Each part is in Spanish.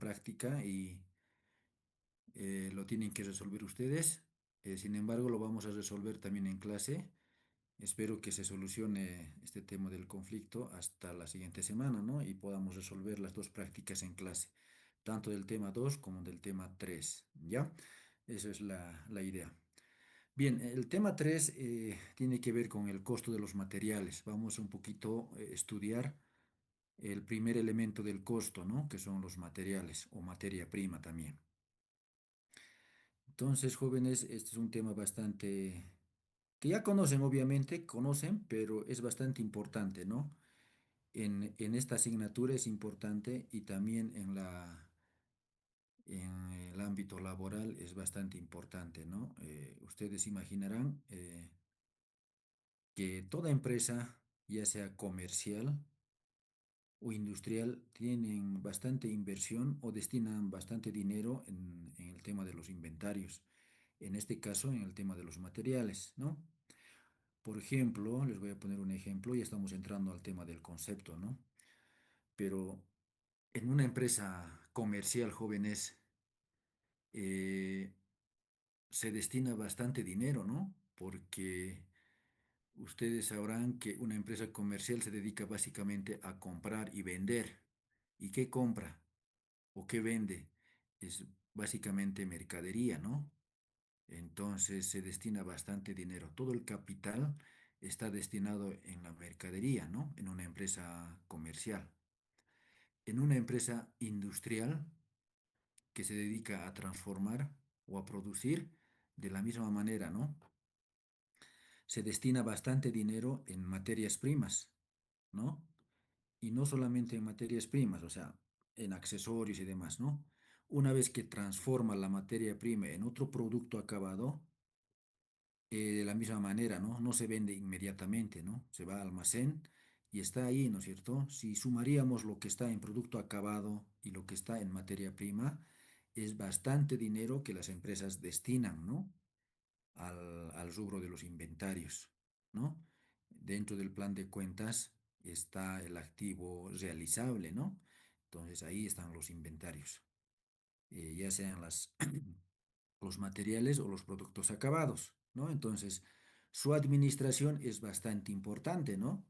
práctica y lo tienen que resolver ustedes. Sin embargo, lo vamos a resolver también en clase. Espero que se solucione este tema del conflicto hasta la siguiente semana, ¿no? Y podamos resolver las dos prácticas en clase, tanto del tema 2 como del tema 3, ¿ya? Esa es la idea. Bien, el tema 3 tiene que ver con el costo de los materiales. Vamos un poquito a estudiar el primer elemento del costo, ¿no? Que son los materiales o materia prima también. Entonces, jóvenes, este es un tema bastante que ya conocen, obviamente, conocen, pero es bastante importante, ¿no? En esta asignatura es importante y también en el ámbito laboral es bastante importante, ¿no? Ustedes imaginarán que toda empresa, ya sea comercial o industrial, tienen bastante inversión o destinan bastante dinero en el tema de los inventarios, en este caso en el tema de los materiales, ¿no? Por ejemplo, les voy a poner un ejemplo, ya estamos entrando al tema del concepto, ¿no? Pero en una empresa comercial, jóvenes, eh, se destina bastante dinero, ¿no? Porque ustedes sabrán que una empresa comercial se dedica básicamente a comprar y vender. ¿Y qué compra o qué vende? Es básicamente mercadería, ¿no? Entonces se destina bastante dinero. Todo el capital está destinado en la mercadería, ¿no? En una empresa comercial. En una empresa industrial que se dedica a transformar o a producir de la misma manera, ¿no? Se destina bastante dinero en materias primas, ¿no? Y no solamente en materias primas, o sea, en accesorios y demás, ¿no? Una vez que transforma la materia prima en otro producto acabado, de la misma manera, ¿no? No se vende inmediatamente, ¿no? Se va al almacén y está ahí, ¿no es cierto? Si sumaríamos lo que está en producto acabado y lo que está en materia prima, es bastante dinero que las empresas destinan, ¿no? Al rubro de los inventarios, ¿no? Dentro del plan de cuentas está el activo realizable, ¿no? Entonces ahí están los inventarios, ya sean los materiales o los productos acabados, ¿no? Entonces, su administración es bastante importante, ¿no?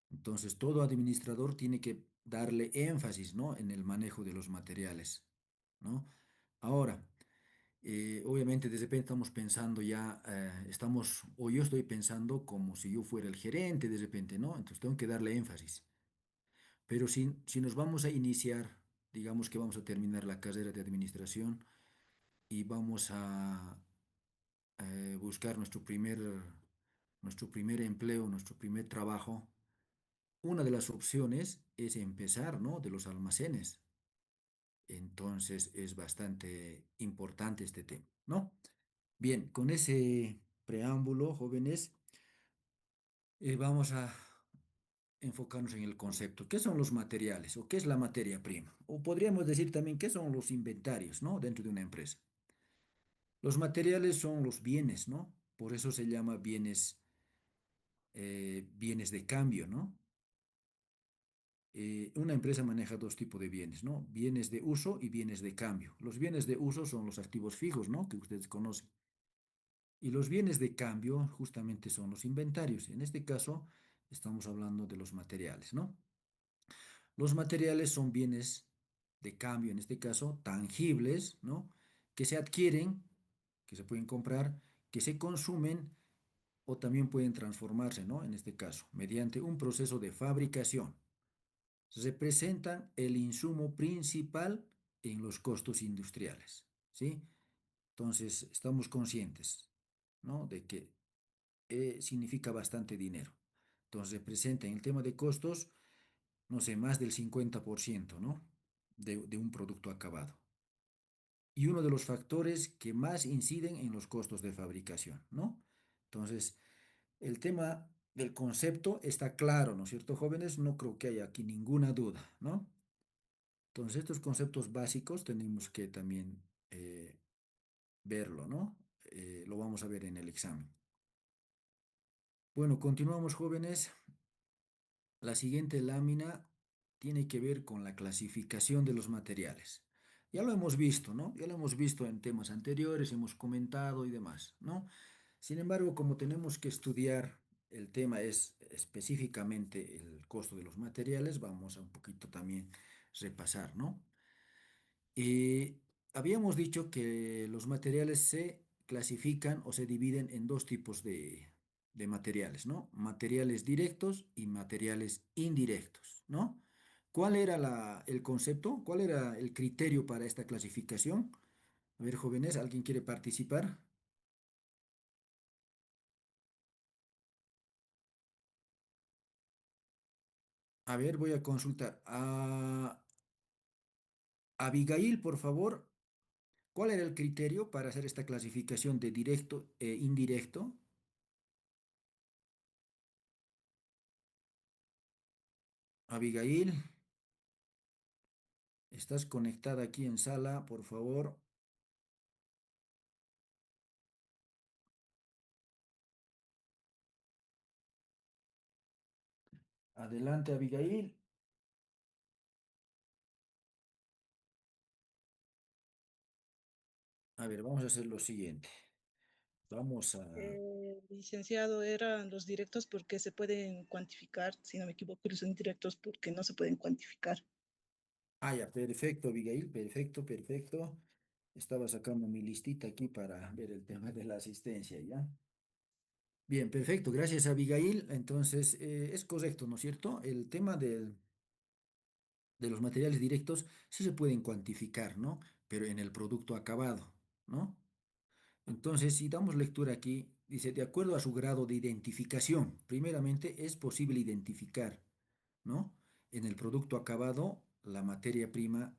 Entonces, todo administrador tiene que darle énfasis, ¿no? En el manejo de los materiales, ¿no? Ahora, obviamente, de repente estamos pensando ya, o yo estoy pensando como si yo fuera el gerente de repente, ¿no? Entonces, tengo que darle énfasis. Pero si nos vamos a iniciar, digamos que vamos a terminar la carrera de administración y vamos a buscar nuestro primer empleo, nuestro primer trabajo, una de las opciones es empezar, ¿no? De los almacenes. Entonces es bastante importante este tema, ¿no? Bien, con ese preámbulo, jóvenes, vamos a enfocarnos en el concepto. ¿Qué son los materiales o qué es la materia prima? O podríamos decir también qué son los inventarios, ¿no? Dentro de una empresa. Los materiales son los bienes, ¿no? Por eso se llama bienes de cambio, ¿no? Una empresa maneja dos tipos de bienes, ¿no? Bienes de uso y bienes de cambio. Los bienes de uso son los activos fijos, ¿no? Que ustedes conocen. Y los bienes de cambio justamente son los inventarios. En este caso, estamos hablando de los materiales, ¿no? Los materiales son bienes de cambio, en este caso, tangibles, ¿no? Que se adquieren, que se pueden comprar, que se consumen o también pueden transformarse, ¿no? En este caso, mediante un proceso de fabricación. Representan el insumo principal en los costos industriales, ¿sí? Entonces, estamos conscientes, ¿no? De que significa bastante dinero. Entonces, representa en el tema de costos, no sé, más del 50%, ¿no? De un producto acabado. Y uno de los factores que más inciden en los costos de fabricación, ¿no? Entonces, el tema del concepto está claro, ¿no es cierto, jóvenes? No creo que haya aquí ninguna duda, ¿no? Entonces, estos conceptos básicos tenemos que también verlo, ¿no? Lo vamos a ver en el examen. Bueno, continuamos, jóvenes. La siguiente lámina tiene que ver con la clasificación de los materiales. Ya lo hemos visto, ¿no? Ya lo hemos visto en temas anteriores, hemos comentado y demás, ¿no? Sin embargo, como tenemos que estudiar el tema es específicamente el costo de los materiales, vamos a un poquito también repasar, ¿no? Y habíamos dicho que los materiales se clasifican o se dividen en dos tipos de materiales, ¿no? Materiales directos y materiales indirectos, ¿no? ¿Cuál era el concepto? ¿Cuál era el criterio para esta clasificación? A ver, jóvenes, ¿alguien quiere participar? A ver, voy a consultar. Abigail, por favor, ¿cuál era el criterio para hacer esta clasificación de directo e indirecto? Abigail. Estás conectada aquí en sala, por favor. Adelante, Abigail. A ver, vamos a hacer lo siguiente. Vamos a... Licenciado, eran los directos porque se pueden cuantificar, si no me equivoco, y los indirectos porque no se pueden cuantificar. Ah, ya, perfecto, Abigail, perfecto, perfecto. Estaba sacando mi listita aquí para ver el tema de la asistencia, ¿ya? Bien, perfecto, gracias, Abigail. Entonces, es correcto, ¿no es cierto? El tema de los materiales directos sí se pueden cuantificar, ¿no? Pero en el producto acabado, ¿no? Entonces, si damos lectura aquí, dice, de acuerdo a su grado de identificación, primeramente es posible identificar, ¿no? En el producto acabado, la materia prima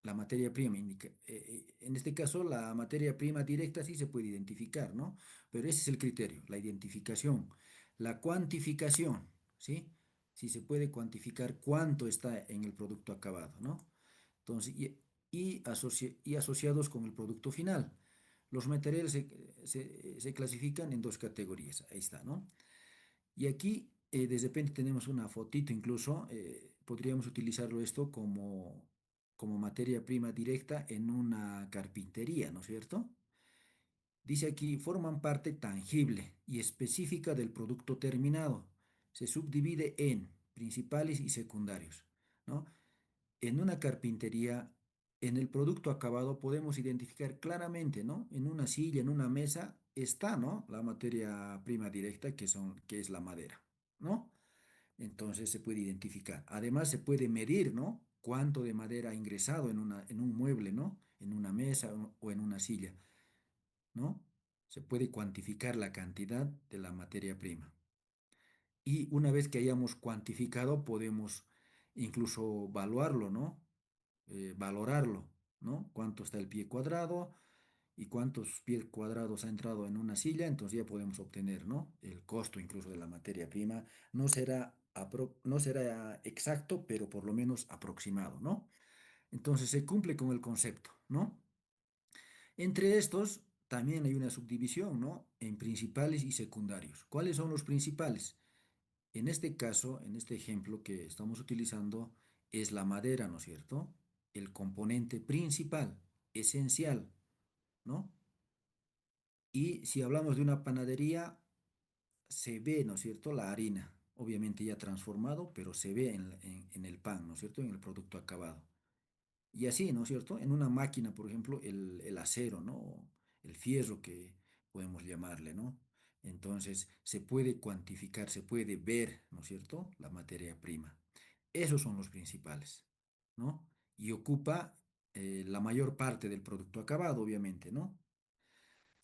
en este caso, la materia prima directa sí se puede identificar, ¿no? Pero ese es el criterio, la identificación. La cuantificación, ¿sí? Si se puede cuantificar cuánto está en el producto acabado, ¿no? Entonces, y asociados con el producto final. Los materiales se clasifican en dos categorías, ahí está, ¿no? Y aquí, de repente tenemos una fotito incluso, podríamos utilizarlo esto como materia prima directa en una carpintería, ¿no es cierto? Dice aquí, forman parte tangible y específica del producto terminado. Se subdivide en principales y secundarios, ¿no? En una carpintería, en el producto acabado podemos identificar claramente, ¿no? En una silla, en una mesa, está, ¿no? La materia prima directa que es la madera, ¿no? Entonces se puede identificar. Además se puede medir, ¿no? Cuánto de madera ha ingresado en un mueble, ¿no? En una mesa o en una silla, ¿no? Se puede cuantificar la cantidad de la materia prima. Y una vez que hayamos cuantificado, podemos incluso evaluarlo, ¿no? Valorarlo, ¿no? Cuánto está el pie cuadrado y cuántos pies cuadrados ha entrado en una silla, entonces ya podemos obtener, ¿no? El costo incluso de la materia prima. No será exacto, pero por lo menos aproximado, ¿no? Entonces se cumple con el concepto, ¿no? Entre estos también hay una subdivisión, ¿no? En principales y secundarios. ¿Cuáles son los principales? En este caso, en este ejemplo que estamos utilizando, es la madera, ¿no es cierto? El componente principal, esencial, ¿no? Y si hablamos de una panadería, se ve, ¿no es cierto?, la harina, obviamente ya transformado, pero se ve en el pan, ¿no es cierto?, en el producto acabado. Y así, ¿no es cierto? En una máquina, por ejemplo, el acero, ¿no? El fierro que podemos llamarle, ¿no? Entonces, se puede cuantificar, se puede ver, ¿no es cierto?, la materia prima. Esos son los principales, ¿no? Y ocupa la mayor parte del producto acabado, obviamente, ¿no?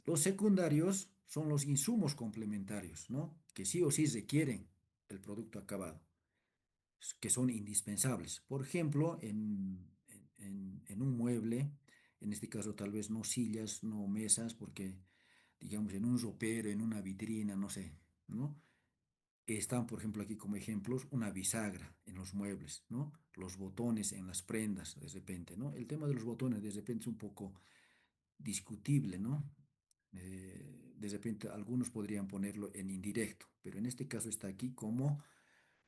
Los secundarios son los insumos complementarios, ¿no? Que sí o sí requieren el producto acabado, que son indispensables. Por ejemplo, en un mueble, en este caso tal vez no sillas, no mesas, porque digamos en un ropero, en una vitrina, no sé, ¿no? Están, por ejemplo, aquí como ejemplos, una bisagra en los muebles, ¿no? Los botones en las prendas, de repente, ¿no? El tema de los botones, de repente, es un poco discutible, ¿no? De repente algunos podrían ponerlo en indirecto, pero en este caso está aquí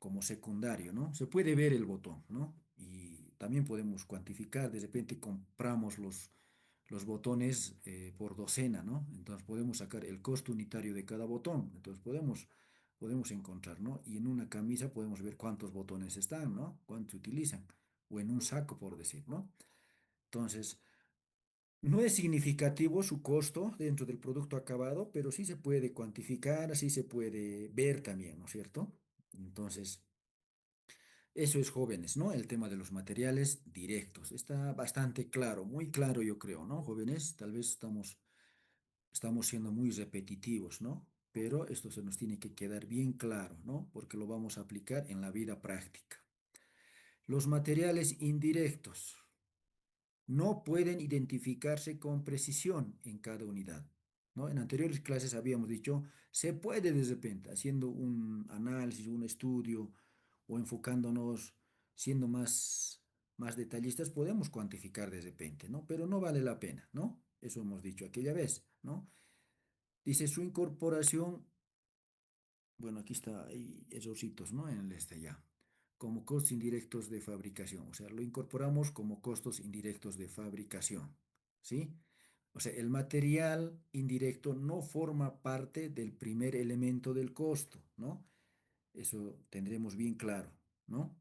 como secundario, ¿no? Se puede ver el botón, ¿no? Y también podemos cuantificar, de repente compramos los botones por docena, ¿no? Entonces podemos sacar el costo unitario de cada botón, entonces podemos encontrar, ¿no? Y en una camisa podemos ver cuántos botones están, ¿no? Cuántos se utilizan, o en un saco, por decir, ¿no? Entonces, no es significativo su costo dentro del producto acabado, pero sí se puede cuantificar, sí se puede ver también, ¿no es cierto? Entonces, eso es jóvenes, ¿no? El tema de los materiales directos. Está bastante claro, muy claro yo creo, ¿no? Jóvenes, tal vez estamos siendo muy repetitivos, ¿no? Pero esto se nos tiene que quedar bien claro, ¿no? Porque lo vamos a aplicar en la vida práctica. Los materiales indirectos no pueden identificarse con precisión en cada unidad, ¿no? En anteriores clases habíamos dicho, se puede de repente, haciendo un análisis, un estudio o enfocándonos, siendo más detallistas, podemos cuantificar de repente, ¿no? Pero no vale la pena, ¿no? Eso hemos dicho aquella vez, ¿no? Dice su incorporación, bueno, aquí está, hay errorcitos, ¿no? En el este ya. Como costos indirectos de fabricación. O sea, lo incorporamos como costos indirectos de fabricación, ¿sí? O sea, el material indirecto no forma parte del primer elemento del costo, ¿no? Eso tendremos bien claro, ¿no?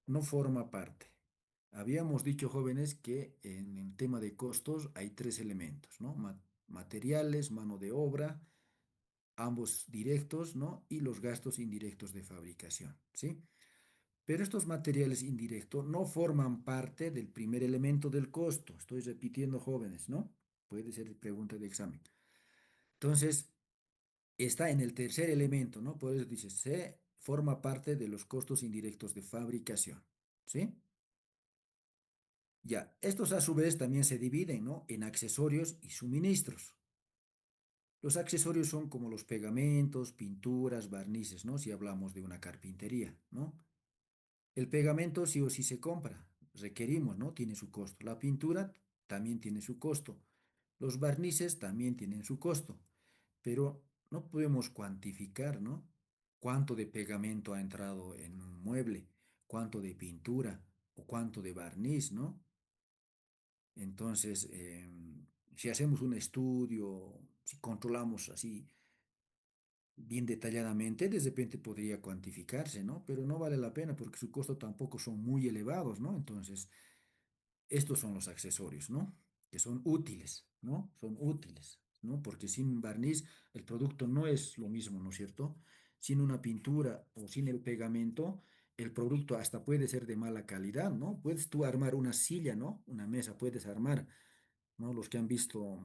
No forma parte. Habíamos dicho, jóvenes, que en el tema de costos hay tres elementos, ¿no? Materiales, mano de obra, ambos directos, ¿no? Y los gastos indirectos de fabricación, ¿sí? Pero estos materiales indirectos no forman parte del primer elemento del costo. Estoy repitiendo, jóvenes, ¿no? Puede ser pregunta de examen. Entonces, está en el tercer elemento, ¿no? Por eso dice, se forma parte de los costos indirectos de fabricación, ¿sí? Ya, estos a su vez también se dividen, ¿no? En accesorios y suministros. Los accesorios son como los pegamentos, pinturas, barnices, ¿no? Si hablamos de una carpintería, ¿no? El pegamento sí o sí se compra, requerimos, ¿no? Tiene su costo. La pintura también tiene su costo. Los barnices también tienen su costo, pero no podemos cuantificar, ¿no? Cuánto de pegamento ha entrado en un mueble, cuánto de pintura o cuánto de barniz, ¿no? Entonces, si hacemos un estudio, si controlamos así bien detalladamente, de repente podría cuantificarse, ¿no? Pero no vale la pena porque su costo tampoco son muy elevados, ¿no? Entonces, estos son los accesorios, ¿no? Que son útiles, ¿no? Son útiles, ¿no? Porque sin barniz el producto no es lo mismo, ¿no es cierto? Sin una pintura o sin el pegamento, el producto hasta puede ser de mala calidad, ¿no? Puedes tú armar una silla, ¿no? Una mesa puedes armar, ¿no? Los que han visto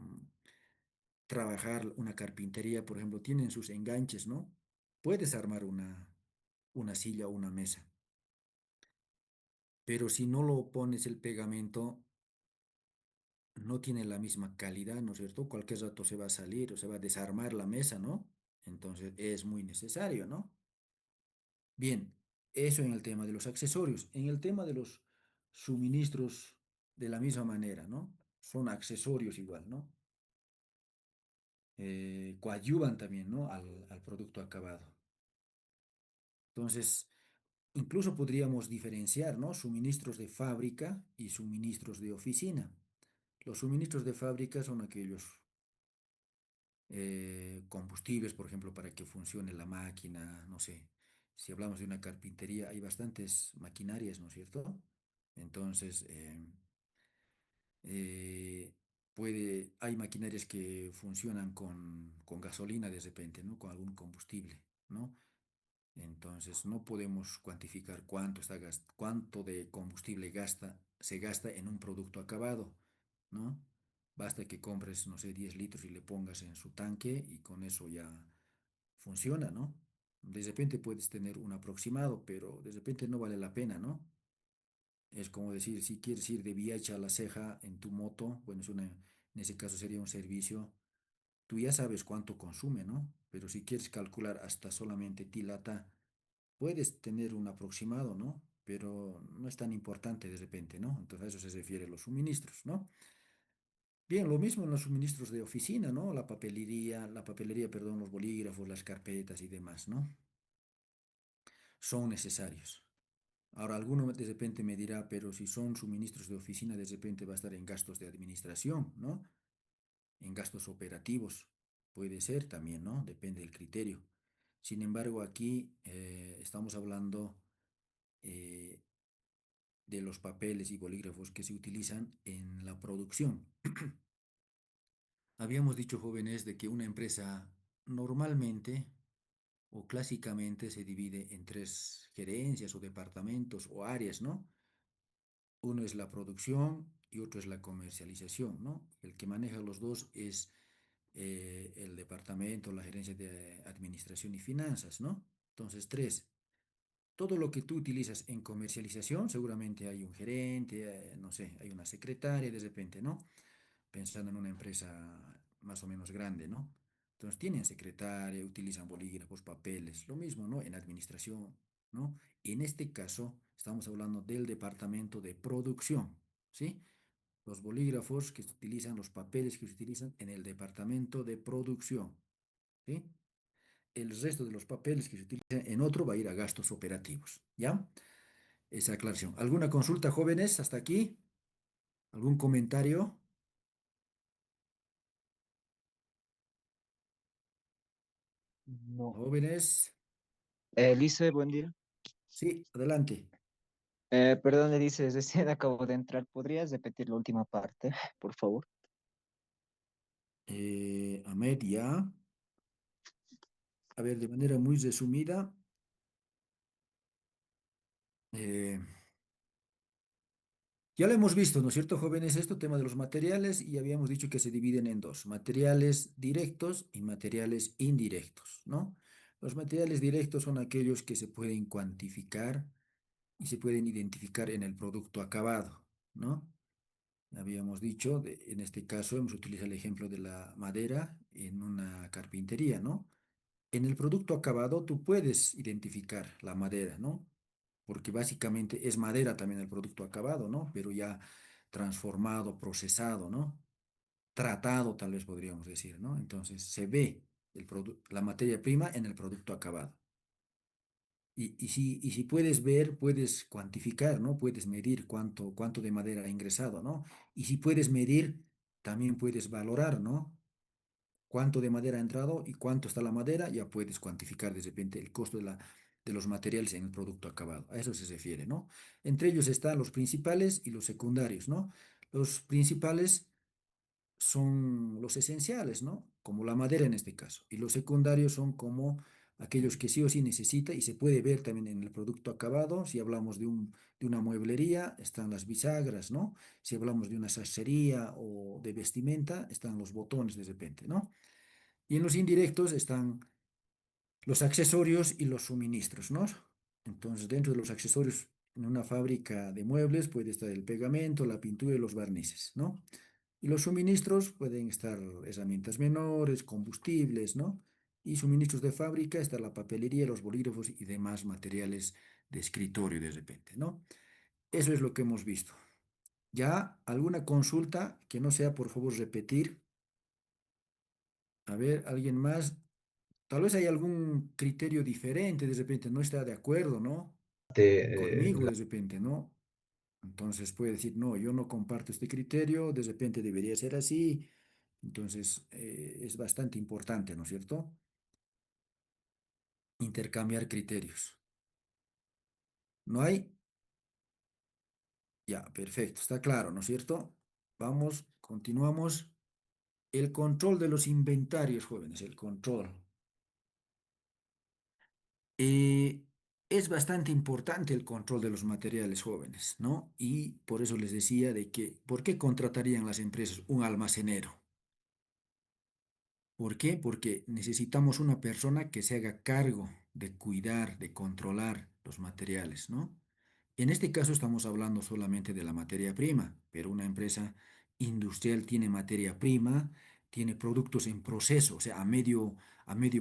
trabajar una carpintería, por ejemplo, tienen sus enganches, ¿no? Puedes armar una silla o una mesa, pero si no lo pones el pegamento, no tiene la misma calidad, ¿no es cierto? Cualquier rato se va a salir o se va a desarmar la mesa, ¿no? Entonces es muy necesario, ¿no? Bien, eso en el tema de los accesorios. En el tema de los suministros, de la misma manera, ¿no? Son accesorios igual, ¿no? Coadyuvan también, ¿no? Al producto acabado. Entonces, incluso podríamos diferenciar, ¿no? Suministros de fábrica y suministros de oficina. Los suministros de fábrica son aquellos combustibles, por ejemplo, para que funcione la máquina, no sé. Si hablamos de una carpintería, hay bastantes maquinarias, ¿no es cierto? Entonces, eh, hay maquinarias que funcionan con gasolina de repente, ¿no? Con algún combustible, ¿no? Entonces, no podemos cuantificar cuánto de combustible se gasta en un producto acabado, ¿no? Basta que compres, no sé, 10 litros y le pongas en su tanque y con eso ya funciona, ¿no? De repente puedes tener un aproximado, pero de repente no vale la pena, ¿no? Es como decir, si quieres ir de Viacha a La Ceja en tu moto, bueno, en ese caso sería un servicio, tú ya sabes cuánto consume, ¿no? Pero si quieres calcular hasta solamente Tilata, puedes tener un aproximado, ¿no? Pero no es tan importante de repente, ¿no? Entonces a eso se refiere los suministros, ¿no? Bien, lo mismo en los suministros de oficina, ¿no? La papelería, perdón, los bolígrafos, las carpetas y demás, ¿no? son necesarios. Ahora, alguno de repente me dirá, pero si son suministros de oficina, de repente va a estar en gastos de administración, ¿no? En gastos operativos. Puede ser también, ¿no? Depende del criterio. Sin embargo, aquí estamos hablando eh, de los papeles y bolígrafos que se utilizan en la producción. Habíamos dicho, jóvenes, de que una empresa normalmente o clásicamente se divide en tres gerencias o departamentos o áreas, ¿no? Uno es la producción y otro es la comercialización, ¿no? El que maneja los dos es el departamento, la gerencia de administración y finanzas, ¿no? Entonces, tres. Todo lo que tú utilizas en comercialización, seguramente hay un gerente, no sé, hay una secretaria de repente, ¿no? Pensando en una empresa más o menos grande, ¿no? Entonces tienen secretaria, utilizan bolígrafos, papeles, lo mismo, ¿no? En administración, ¿no? En este caso, estamos hablando del departamento de producción, ¿sí? Los bolígrafos que se utilizan, los papeles que se utilizan en el departamento de producción, ¿sí? El resto de los papeles que se utilizan en otro va a ir a gastos operativos, ¿ya? Esa aclaración. ¿Alguna consulta, jóvenes, hasta aquí? ¿Algún comentario? No. Jóvenes, Lice, buen día. sí, adelante. Perdón, le dices, recién acabo de entrar. ¿Podrías repetir la última parte, por favor? Ahmed, ya. A ver, de manera muy resumida, eh, ya lo hemos visto, ¿no es cierto, jóvenes? Esto, tema de los materiales, y habíamos dicho que se dividen en dos, materiales directos y materiales indirectos, ¿no? Los materiales directos son aquellos que se pueden cuantificar y se pueden identificar en el producto acabado, ¿no? Habíamos dicho, en este caso hemos utilizado el ejemplo de la madera en una carpintería, ¿no? En el producto acabado tú puedes identificar la madera, ¿no? Porque básicamente es madera también el producto acabado, ¿no? Pero ya transformado, procesado, ¿no? Tratado, tal vez podríamos decir, ¿no? Entonces se ve la materia prima en el producto acabado. Y si puedes ver, puedes cuantificar, ¿no? Puedes medir cuánto de madera ha ingresado, ¿no? Y si puedes medir, también puedes valorar, ¿no? Cuánto de madera ha entrado y cuánto está la madera, ya puedes cuantificar de repente el costo de los materiales en el producto acabado. A eso se refiere, ¿no? Entre ellos están los principales y los secundarios, ¿no? Los principales son los esenciales, ¿no? Como la madera en este caso. Y los secundarios son como aquellos que sí o sí necesita y se puede ver también en el producto acabado. Si hablamos de una mueblería, están las bisagras, ¿no? Si hablamos de una sassería o de vestimenta, están los botones de repente, ¿no? Y en los indirectos están los accesorios y los suministros, ¿no? Entonces, dentro de los accesorios en una fábrica de muebles puede estar el pegamento, la pintura y los barnices, ¿no? Y los suministros pueden estar herramientas menores, combustibles, ¿no? Y suministros de fábrica está la papelería, los bolígrafos y demás materiales de escritorio de repente, ¿no? Eso es lo que hemos visto. ¿Ya alguna consulta que no sea, por favor, repetir? A ver, ¿alguien más? Tal vez hay algún criterio diferente, de repente no está de acuerdo, ¿no? Conmigo, de repente, ¿no? Entonces puede decir, no, yo no comparto este criterio, de repente debería ser así. Entonces es bastante importante, ¿no es cierto? Intercambiar criterios. ¿No hay? Ya, perfecto, está claro, ¿no es cierto? Vamos, continuamos. El control de los inventarios, jóvenes, el control. Eh, es bastante importante el control de los materiales jóvenes, ¿no? Y por eso les decía de que, ¿por qué contratarían las empresas un almacenero? ¿Por qué? Porque necesitamos una persona que se haga cargo de cuidar, de controlar los materiales, ¿no? En este caso estamos hablando solamente de la materia prima, pero una empresa industrial tiene materia prima, tiene productos en proceso, o sea, a medio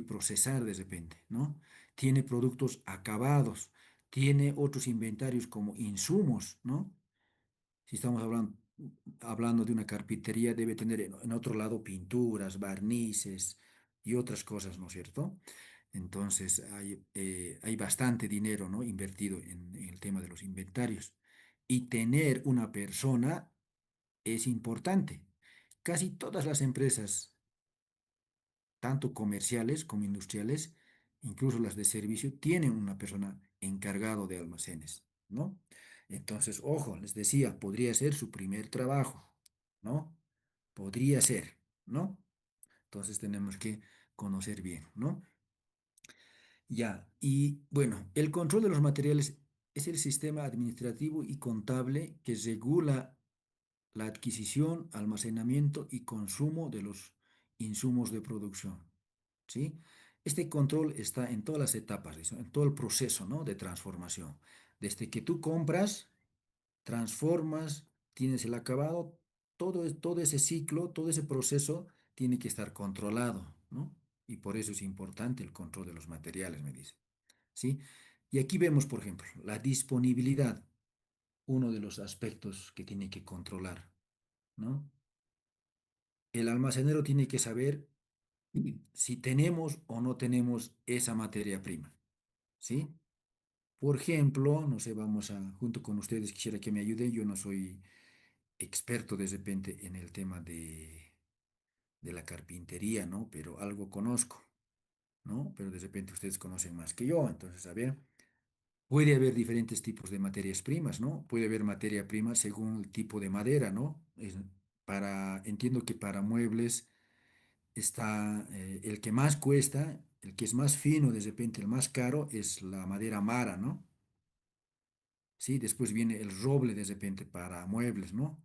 procesar de repente, ¿no? Tiene productos acabados, tiene otros inventarios como insumos, ¿no? Si estamos hablando de una carpintería, debe tener en otro lado pinturas, barnices y otras cosas, ¿no es cierto? Entonces hay bastante dinero, ¿no? Invertido en el tema de los inventarios. Y tener una persona es importante. Casi todas las empresas, tanto comerciales como industriales, incluso las de servicio, tienen una persona encargado de almacenes, ¿no? Entonces, ojo, les decía, podría ser su primer trabajo, ¿no? Podría ser, ¿no? Entonces tenemos que conocer bien, ¿no? Ya, y bueno, el control de los materiales es el sistema administrativo y contable que regula la adquisición, almacenamiento y consumo de los insumos de producción, ¿sí? Este control está en todas las etapas, en todo el proceso, ¿no? De transformación. Desde que tú compras, transformas, tienes el acabado, todo ese ciclo, todo ese proceso tiene que estar controlado, ¿no? Y por eso es importante el control de los materiales, me dice, ¿sí? Y aquí vemos, por ejemplo, la disponibilidad, uno de los aspectos que tiene que controlar, ¿no? El almacenero tiene que saber si tenemos o no tenemos esa materia prima, ¿sí? Por ejemplo, no sé, vamos a, junto con ustedes, quisiera que me ayuden, yo no soy experto de repente en el tema de la carpintería, ¿no? Pero algo conozco, ¿no? Pero de repente ustedes conocen más que yo, entonces, a ver, puede haber diferentes tipos de materias primas, ¿no? Puede haber materia prima según el tipo de madera, ¿no? Entiendo que para muebles está el que más cuesta, el que es más fino, de repente el más caro, es la madera mara, ¿no? Sí, después viene el roble de repente para muebles, ¿no?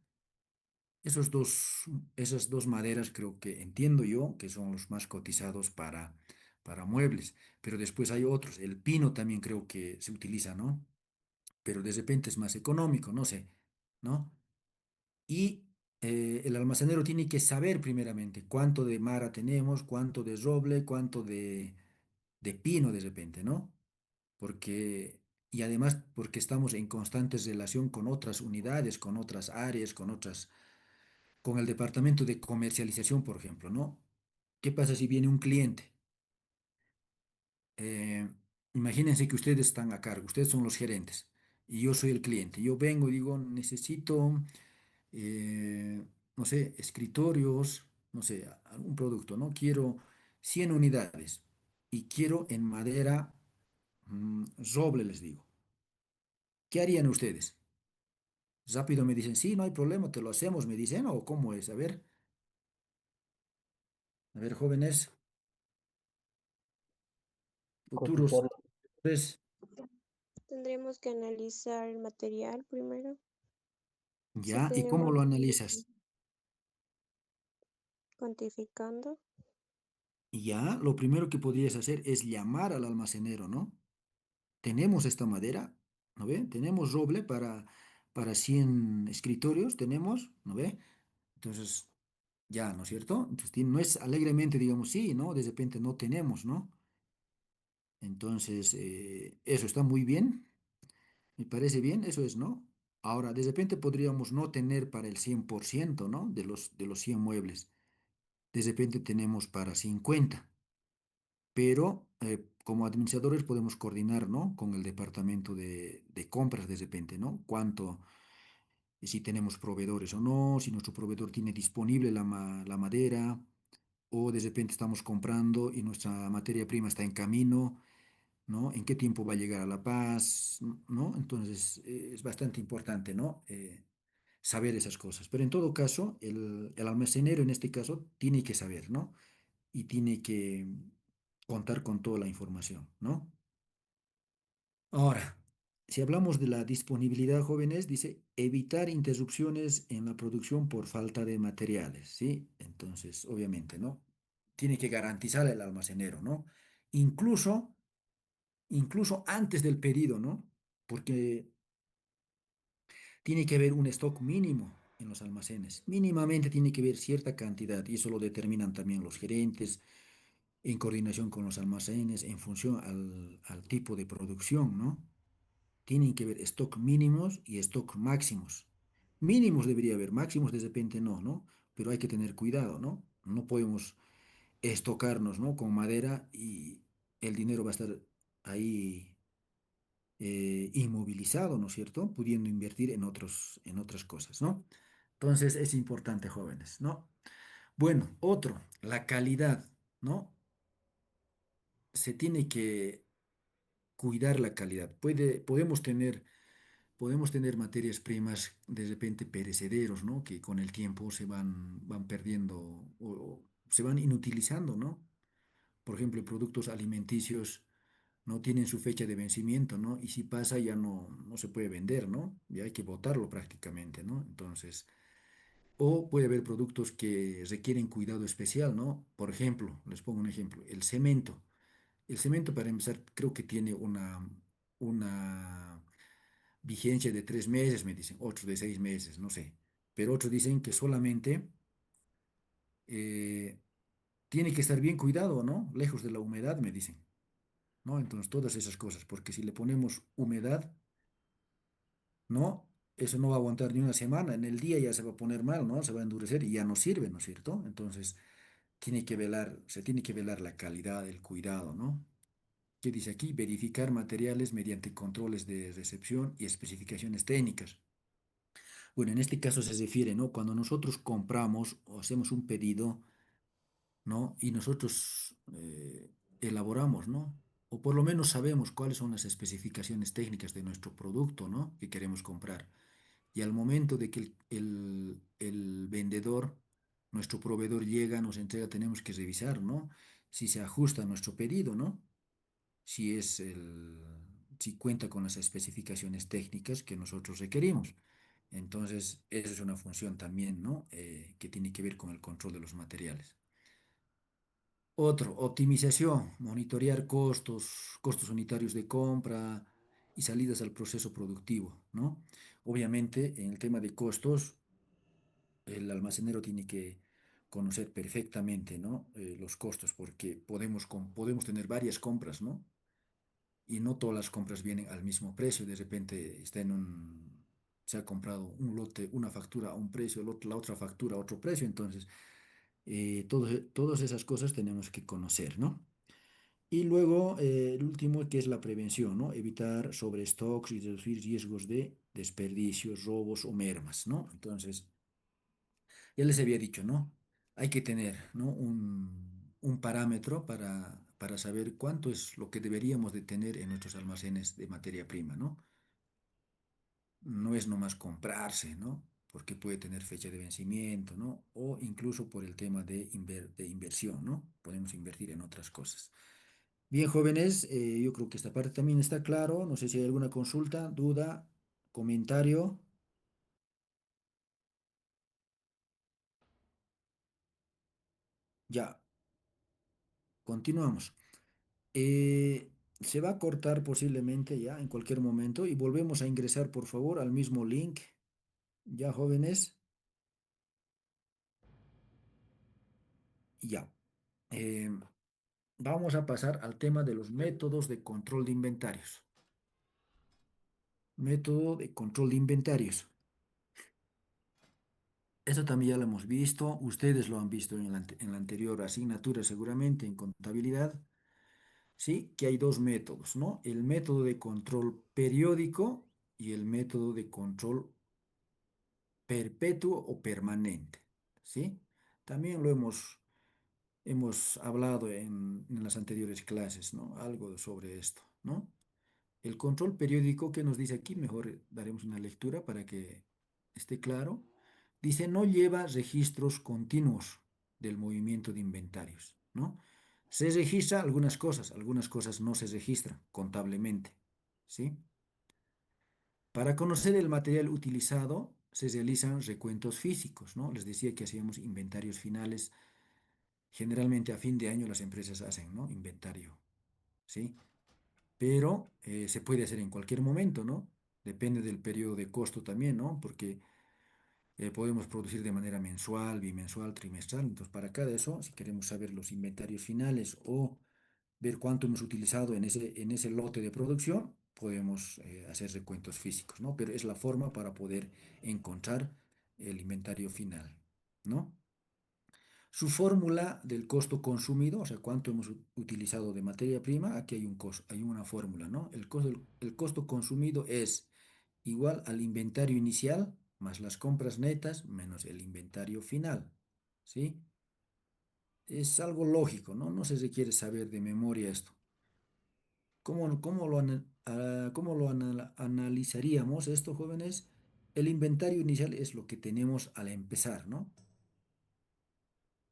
Esos dos, esas dos maderas creo que entiendo yo que son los más cotizados para muebles, pero después hay otros, el pino también creo que se utiliza, ¿no? Pero de repente es más económico, no sé, ¿no? Y el almacenero tiene que saber primeramente cuánto de mara tenemos, cuánto de roble, cuánto de pino de repente, ¿no? Porque, y además porque estamos en constante relación con otras unidades, con otras áreas, con el departamento de comercialización, por ejemplo, ¿no? ¿Qué pasa si viene un cliente? Eh, Imagínense que ustedes están a cargo, ustedes son los gerentes y yo soy el cliente. Yo vengo y digo, necesito, no sé, escritorios, no sé, algún producto, ¿no? Quiero 100 unidades y quiero en madera roble, les digo. ¿Qué harían ustedes? Rápido me dicen, sí, no hay problema, te lo hacemos, me dicen, o cómo es, a ver, jóvenes, futuros, Cotizarlo. pues, Tendríamos que analizar el material primero. Si ya, ¿y cómo tenemos lo analizas? cuantificando, Ya, lo primero que podrías hacer es llamar al almacenero, ¿no? Tenemos esta madera, ¿no ve? Tenemos roble para 100 escritorios, tenemos, ¿no ve? Entonces, ya, ¿no es cierto? Entonces, no es alegremente, digamos, sí, ¿no? De repente no tenemos, ¿no? Entonces, eso está muy bien, me parece bien, eso es, ¿no? Ahora, de repente podríamos no tener para el 100%, ¿no? De los 100 muebles. De repente tenemos para 50, pero como administradores podemos coordinar, ¿no? Con el departamento de compras de repente, ¿no? Si tenemos proveedores o no, si nuestro proveedor tiene disponible la madera, o de repente estamos comprando y nuestra materia prima está en camino, ¿no? ¿En qué tiempo va a llegar a La Paz, ¿no? Entonces, es bastante importante, ¿no? Saber esas cosas. Pero en todo caso, el almacenero en este caso tiene que saber, ¿no? Y tiene que contar con toda la información, ¿no? Ahora, si hablamos de la disponibilidad, jóvenes, dice evitar interrupciones en la producción por falta de materiales, ¿sí? Entonces, obviamente, ¿no? Tiene que garantizar el almacenero, ¿no? Incluso, incluso antes del pedido, ¿no? Porque tiene que haber un stock mínimo en los almacenes. Mínimamente tiene que haber cierta cantidad y eso lo determinan también los gerentes en coordinación con los almacenes en función al tipo de producción, ¿no? Tienen que haber stock mínimos y stock máximos. Mínimos debería haber, máximos de repente no, ¿no? Pero hay que tener cuidado, ¿no? No podemos estocarnos, ¿no? Con madera el dinero va a estar ahí inmovilizado, ¿no es cierto? Pudiendo invertir en otras cosas, ¿no? Entonces es importante, jóvenes, ¿no? Bueno, otro, la calidad, ¿no? Se tiene que cuidar la calidad. Podemos tener materias primas de repente perecederos, ¿no? Que con el tiempo van perdiendo o se van inutilizando, ¿no? Por ejemplo, productos alimenticios no tienen su fecha de vencimiento, ¿no? Y si pasa ya no se puede vender, ¿no? Ya hay que botarlo prácticamente, ¿no? Entonces, o puede haber productos que requieren cuidado especial, ¿no? Por ejemplo, les pongo un ejemplo, el cemento. El cemento, para empezar, creo que tiene una vigencia de 3 meses, me dicen, otros de 6 meses, no sé. Pero otros dicen que solamente eh, tiene que estar bien cuidado, ¿no? Lejos de la humedad, me dicen, ¿no? Entonces, todas esas cosas, porque si le ponemos humedad, ¿no? Eso no va a aguantar ni una semana. En el día ya se va a poner mal, ¿no? Se va a endurecer y ya no sirve, ¿no es cierto? Entonces, se tiene que velar la calidad, el cuidado, ¿no? ¿Qué dice aquí? Verificar materiales mediante controles de recepción y especificaciones técnicas. Bueno, en este caso se refiere, ¿no? Cuando nosotros compramos o hacemos un pedido, ¿no? Y nosotros elaboramos, ¿no? O por lo menos sabemos cuáles son las especificaciones técnicas de nuestro producto, ¿no? Que queremos comprar. Y al momento de que el vendedor, nuestro proveedor llega, nos entrega, tenemos que revisar, ¿no? Si se ajusta a nuestro pedido, ¿no? Si cuenta con las especificaciones técnicas que nosotros requerimos. Entonces, esa es una función también, ¿no? Que tiene que ver con el control de los materiales. Otro, optimización, monitorear costos unitarios de compra y salidas al proceso productivo, ¿no? Obviamente, en el tema de costos, el almacenero tiene que conocer perfectamente, ¿no? Los costos, porque podemos tener varias compras, ¿no? Y no todas las compras vienen al mismo precio. De repente se ha comprado un lote, una factura a un precio, la otra factura a otro precio. Entonces, todas esas cosas tenemos que conocer, ¿no? Y luego, el último, que es la prevención, ¿no? Evitar sobrestocks y reducir riesgos de desperdicios, robos o mermas, ¿no? Entonces, ya les había dicho, ¿no? Hay que tener, ¿no? Un parámetro para saber cuánto es lo que deberíamos de tener en nuestros almacenes de materia prima, ¿no? No es nomás comprarse, ¿no? Porque puede tener fecha de vencimiento, ¿no? O incluso por el tema de inversión, ¿no? Podemos invertir en otras cosas. Bien, jóvenes, yo creo que esta parte también está claro. No sé si hay alguna consulta, duda, comentario. Ya, continuamos. Se va a cortar posiblemente ya en cualquier momento y volvemos a ingresar, por favor, al mismo link. Ya, jóvenes, ya. Eh, Vamos a pasar al tema de los métodos de control de inventarios. Método de control de inventarios. Esto también ya lo hemos visto. Ustedes lo han visto en la anterior asignatura, seguramente, en contabilidad. Sí, que hay dos métodos, ¿no? El método de control periódico y el método de control perpetuo o permanente, ¿sí? También hemos hablado en las anteriores clases, ¿no? Algo sobre esto, ¿no? El control periódico que nos dice aquí, mejor daremos una lectura para que esté claro. Dice, no lleva registros continuos del movimiento de inventarios, ¿no? Se registra algunas cosas no se registran contablemente, ¿sí? Para conocer el material utilizado, se realizan recuentos físicos, ¿no? Les decía que hacíamos inventarios finales. Generalmente a fin de año las empresas hacen, ¿no? Inventario, ¿sí? Pero se puede hacer en cualquier momento, ¿no? Depende del periodo de costo también, ¿no? Porque podemos producir de manera mensual, bimensual, trimestral. Entonces, para cada eso, si queremos saber los inventarios finales o ver cuánto hemos utilizado en ese lote de producción, podemos hacer recuentos físicos, ¿no? Pero es la forma para poder encontrar el inventario final, ¿no? Su fórmula del costo consumido, o sea, cuánto hemos utilizado de materia prima, aquí hay hay una fórmula, ¿no? El costo consumido es igual al inventario inicial más las compras netas menos el inventario final, ¿sí? Es algo lógico, ¿no? No se requiere saber de memoria esto. ¿Cómo lo analizaríamos esto, jóvenes? El inventario inicial es lo que tenemos al empezar, ¿no?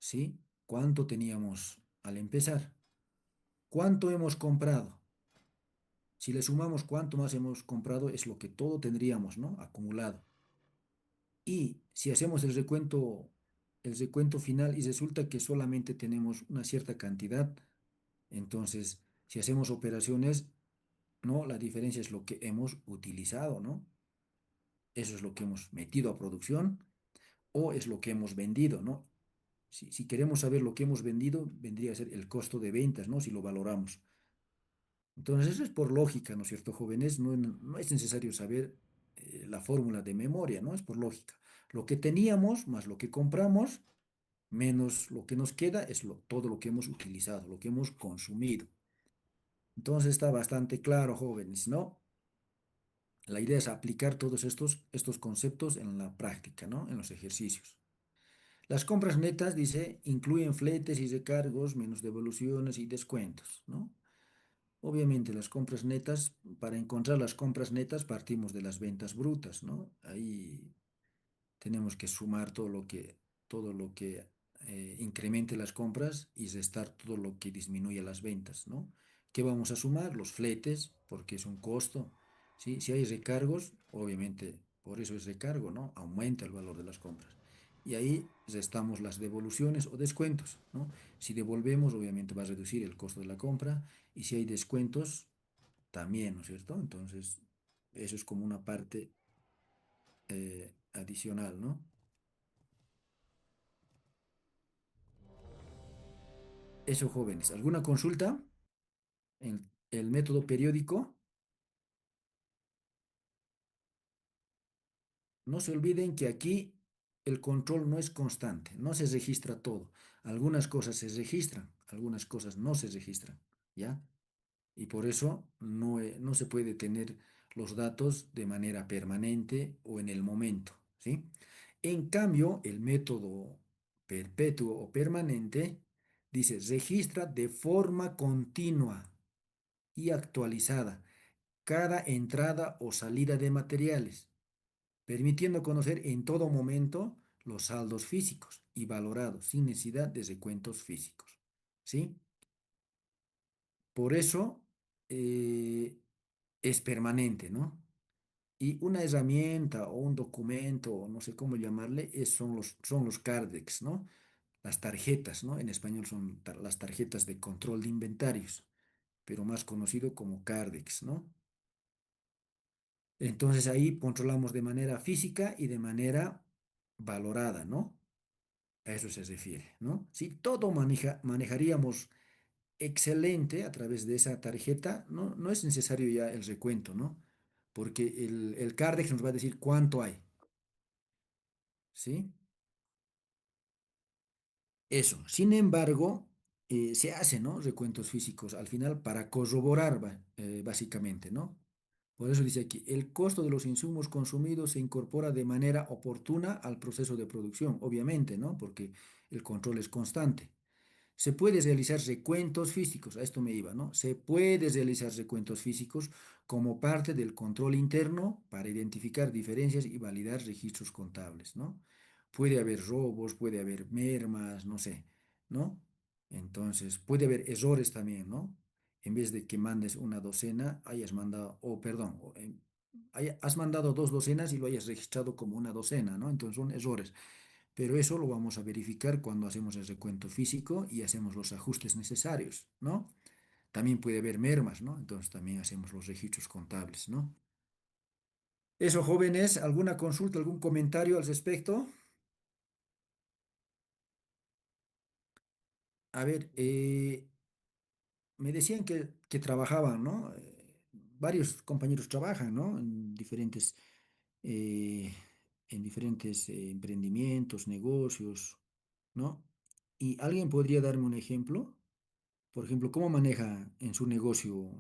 ¿Sí? ¿Cuánto teníamos al empezar? ¿Cuánto hemos comprado? Si le sumamos cuánto más hemos comprado, es lo que todo tendríamos, ¿no? Acumulado. Y si hacemos el recuento final y resulta que solamente tenemos una cierta cantidad, entonces, si hacemos operaciones, no, la diferencia es lo que hemos utilizado, ¿no? Eso es lo que hemos metido a producción o es lo que hemos vendido, ¿no? Si queremos saber lo que hemos vendido, vendría a ser el costo de ventas, ¿no? Si lo valoramos. Entonces, eso es por lógica, ¿no es cierto, jóvenes? No es necesario saber la fórmula de memoria, ¿no? Es por lógica. Lo que teníamos más lo que compramos, menos lo que nos queda, es todo lo que hemos utilizado, lo que hemos consumido. Entonces, está bastante claro, jóvenes, ¿no? La idea es aplicar todos estos conceptos en la práctica, ¿no? En los ejercicios. Las compras netas, dice, incluyen fletes y recargos, menos devoluciones y descuentos, ¿no? Obviamente las compras netas, para encontrar las compras netas partimos de las ventas brutas, ¿no? Ahí tenemos que sumar todo lo que incremente las compras y restar todo lo que disminuye las ventas, ¿no? ¿Qué vamos a sumar? Los fletes, porque es un costo, ¿sí? Si hay recargos, obviamente, por eso es recargo, ¿no? Aumenta el valor de las compras. Y ahí restamos las devoluciones o descuentos, ¿no? Si devolvemos, obviamente va a reducir el costo de la compra, y si hay descuentos, también, ¿no es cierto? Entonces, eso es como una parte adicional, ¿no? Eso, jóvenes. ¿Alguna consulta? El método periódico. No se olviden que aquí el control no es constante, no se registra todo. Algunas cosas se registran, algunas cosas no se registran, ¿ya? Y por eso no se puede tener los datos de manera permanente o en el momento, ¿sí? En cambio, el método perpetuo o permanente dice registra de forma continua y actualizada cada entrada o salida de materiales, permitiendo conocer en todo momento los saldos físicos y valorados sin necesidad de recuentos físicos. ¿Sí? Por eso eh, es permanente, ¿no? Y una herramienta o un documento, o no sé cómo llamarle, son los CARDEX, ¿no? Las tarjetas, ¿no? En español son las tarjetas de control de inventarios, pero más conocido como CARDEX, ¿no? Entonces ahí controlamos de manera física y de manera valorada, ¿no? A eso se refiere, ¿no? Si todo manejaríamos excelente a través de esa tarjeta, no es necesario ya el recuento, ¿no? Porque el Cardex nos va a decir cuánto hay, ¿sí? Eso. Sin embargo, se hacen, ¿no? Recuentos físicos al final para corroborar, básicamente, ¿no? Por eso dice aquí, el costo de los insumos consumidos se incorpora de manera oportuna al proceso de producción, obviamente, ¿no? Porque el control es constante. Se puede realizar recuentos físicos, a esto me iba, ¿no? Se puede realizar recuentos físicos como parte del control interno para identificar diferencias y validar registros contables, ¿no? Puede haber robos, puede haber mermas, no sé, ¿no? Entonces, puede haber errores también, ¿no? En vez de que mandes una docena, hayas mandado, o perdón, has mandado dos docenas y lo hayas registrado como una docena, ¿no? Entonces son errores. Pero eso lo vamos a verificar cuando hacemos el recuento físico y hacemos los ajustes necesarios, ¿no? También puede haber mermas, ¿no? Entonces también hacemos los registros contables, ¿no? Eso, jóvenes, ¿alguna consulta, algún comentario al respecto? A ver, me decían que trabajaban, ¿no? Varios compañeros trabajan, ¿no? Eh, en diferentes emprendimientos, negocios, ¿no? ¿Y alguien podría darme un ejemplo? Por ejemplo, ¿cómo maneja en su negocio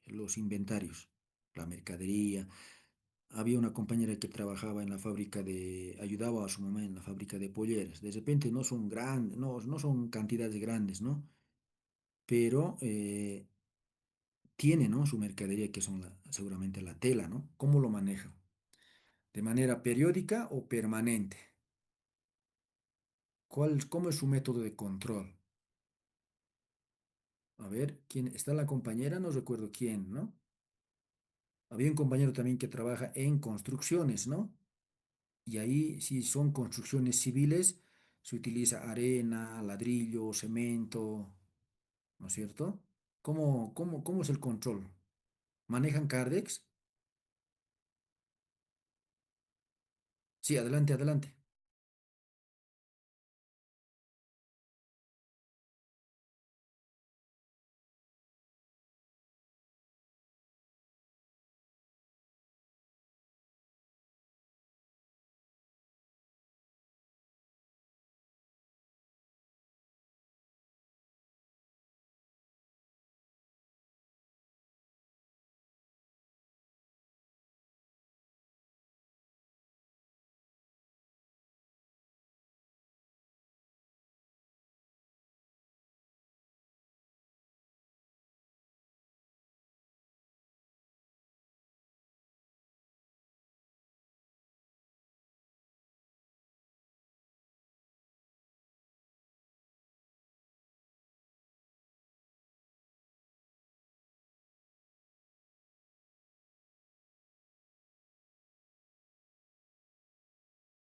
los inventarios, la mercadería? Había una compañera que trabajaba en la fábrica ayudaba a su mamá en la fábrica de polleras. De repente no son grandes, no son cantidades grandes, ¿no? Pero tiene, ¿no? Su mercadería que son seguramente la tela, ¿no? ¿Cómo lo maneja? ¿De manera periódica o permanente? ¿Cómo es su método de control? A ver, ¿quién está la compañera? No recuerdo quién, ¿no? Había un compañero también que trabaja en construcciones, ¿no? Y ahí, si son construcciones civiles, se utiliza arena, ladrillo, cemento, ¿no es cierto? ¿Cómo es el control? ¿Manejan Cardex? Sí, adelante, adelante.